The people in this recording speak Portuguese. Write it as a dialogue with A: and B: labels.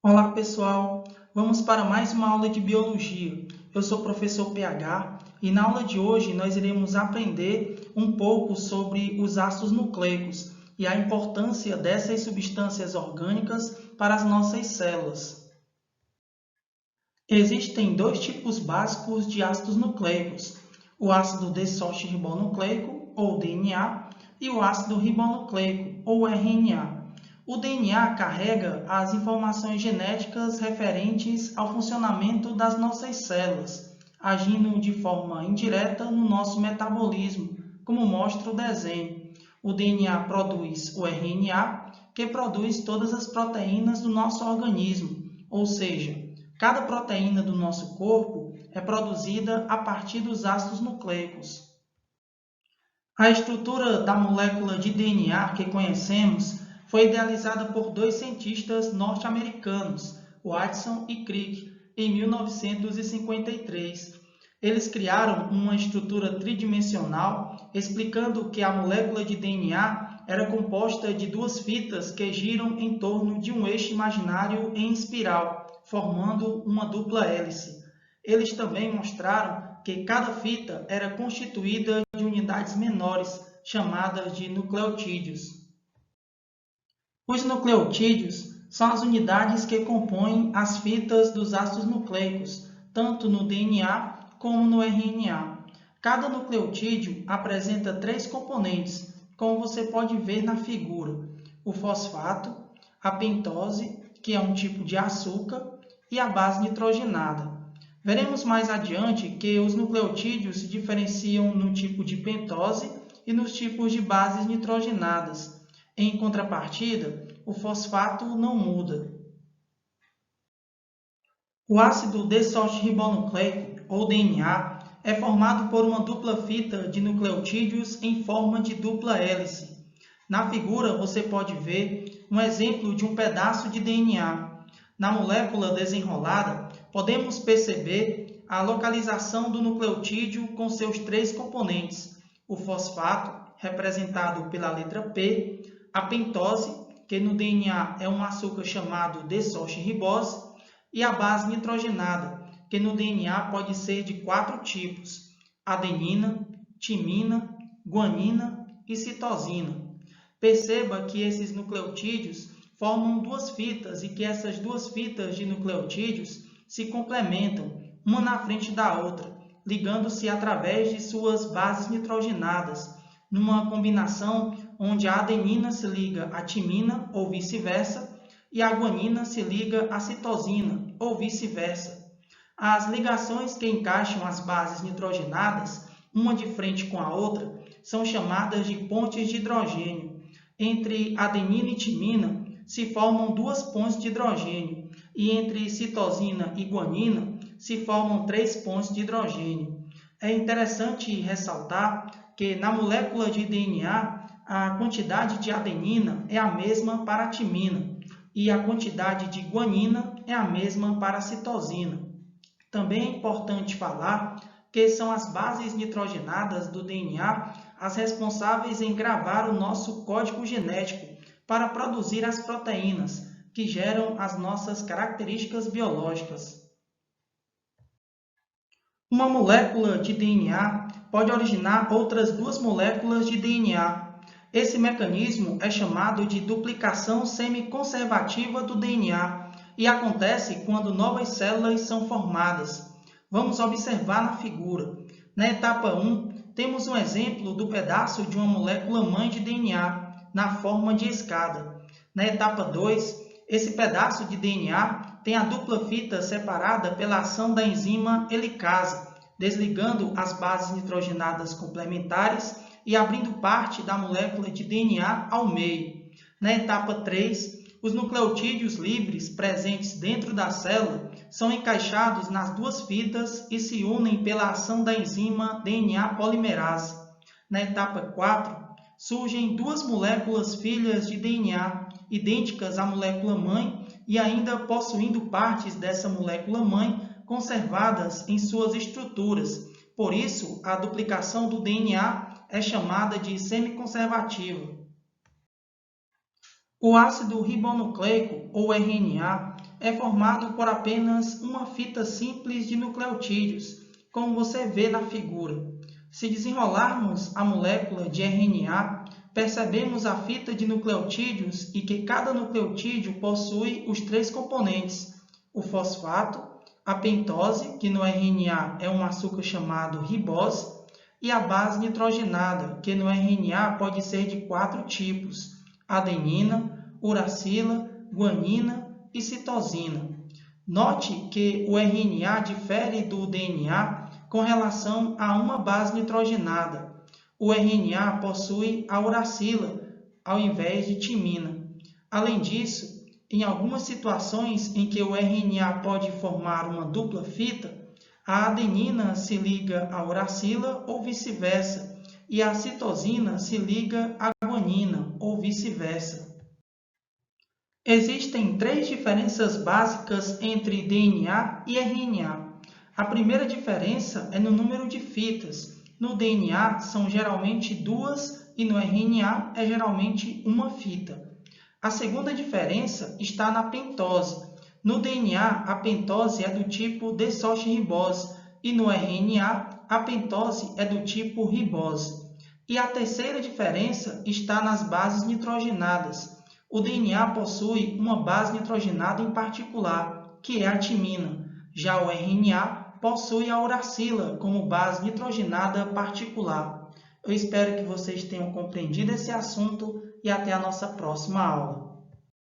A: Olá pessoal, vamos para mais uma aula de biologia. Eu sou o professor PH e na aula de hoje nós iremos aprender um pouco sobre os ácidos nucleicos e a importância dessas substâncias orgânicas para as nossas células. Existem dois tipos básicos de ácidos nucleicos, o ácido desoxirribonucleico, ou DNA, e o ácido ribonucleico, ou RNA. O DNA carrega as informações genéticas referentes ao funcionamento das nossas células, agindo de forma indireta no nosso metabolismo, como mostra o desenho. O DNA produz o RNA, que produz todas as proteínas do nosso organismo, ou seja, cada proteína do nosso corpo é produzida a partir dos ácidos nucleicos. A estrutura da molécula de DNA que conhecemos foi idealizada por dois cientistas norte-americanos, Watson e Crick, em 1953. Eles criaram uma estrutura tridimensional, explicando que a molécula de DNA era composta de duas fitas que giram em torno de um eixo imaginário em espiral, formando uma dupla hélice. Eles também mostraram que cada fita era constituída de unidades menores, chamadas de nucleotídeos. Os nucleotídeos são as unidades que compõem as fitas dos ácidos nucleicos, tanto no DNA como no RNA. Cada nucleotídeo apresenta três componentes, como você pode ver na figura: o fosfato, a pentose, que é um tipo de açúcar, e a base nitrogenada. Veremos mais adiante que os nucleotídeos se diferenciam no tipo de pentose e nos tipos de bases nitrogenadas. Em contrapartida, o fosfato não muda. O ácido desoxirribonucleico, ou DNA, é formado por uma dupla fita de nucleotídeos em forma de dupla hélice. Na figura, você pode ver um exemplo de um pedaço de DNA. Na molécula desenrolada, podemos perceber a localização do nucleotídeo com seus três componentes: o fosfato, representado pela letra P, a pentose, que no DNA é um açúcar chamado desoxirribose, e a base nitrogenada, que no DNA pode ser de quatro tipos: adenina, timina, guanina e citosina. Perceba que esses nucleotídeos formam duas fitas e que essas duas fitas de nucleotídeos se complementam, uma na frente da outra, ligando-se através de suas bases nitrogenadas, numa combinação onde a adenina se liga à timina ou vice-versa e a guanina se liga à citosina ou vice-versa. As ligações que encaixam as bases nitrogenadas, uma de frente com a outra, são chamadas de pontes de hidrogênio. Entre adenina e timina se formam duas pontes de hidrogênio e entre citosina e guanina se formam três pontes de hidrogênio. É interessante ressaltar que na molécula de DNA a quantidade de adenina é a mesma para a timina e a quantidade de guanina é a mesma para a citosina. Também é importante falar que são as bases nitrogenadas do DNA as responsáveis em gravar o nosso código genético para produzir as proteínas, que geram as nossas características biológicas. Uma molécula de DNA pode originar outras duas moléculas de DNA. Esse mecanismo é chamado de duplicação semiconservativa do DNA e acontece quando novas células são formadas. Vamos observar na figura. Na etapa 1, temos um exemplo do pedaço de uma molécula mãe de DNA, na forma de escada. Na etapa 2, esse pedaço de DNA tem a dupla fita separada pela ação da enzima helicase, desligando as bases nitrogenadas complementares e abrindo parte da molécula de DNA ao meio. Na etapa 3, os nucleotídeos livres presentes dentro da célula são encaixados nas duas fitas e se unem pela ação da enzima DNA polimerase. Na etapa 4, surgem duas moléculas filhas de DNA, idênticas à molécula mãe e ainda possuindo partes dessa molécula mãe conservadas em suas estruturas. Por isso, a duplicação do DNA é chamada de semiconservativa. O ácido ribonucleico, ou RNA, é formado por apenas uma fita simples de nucleotídeos, como você vê na figura. Se desenrolarmos a molécula de RNA, percebemos a fita de nucleotídeos e que cada nucleotídeo possui os 3 componentes: o fosfato, a pentose, que no RNA é um açúcar chamado ribose, e a base nitrogenada, que no RNA pode ser de 4 tipos: adenina, uracila, guanina e citosina. Note que o RNA difere do DNA com relação a uma base nitrogenada. O RNA possui a uracila ao invés de timina. Além disso, em algumas situações em que o RNA pode formar uma dupla fita, a adenina se liga à uracila ou vice-versa, e a citosina se liga à guanina ou vice-versa. Existem 3 diferenças básicas entre DNA e RNA. A primeira diferença é no número de fitas. No DNA são geralmente 2 e no RNA é geralmente uma fita. A segunda diferença está na pentose. No DNA, a pentose é do tipo desoxirribose e no RNA, a pentose é do tipo ribose. E a terceira diferença está nas bases nitrogenadas. O DNA possui uma base nitrogenada em particular, que é a timina. Já o RNA possui a uracila como base nitrogenada particular. Eu espero que vocês tenham compreendido esse assunto e até a nossa próxima aula.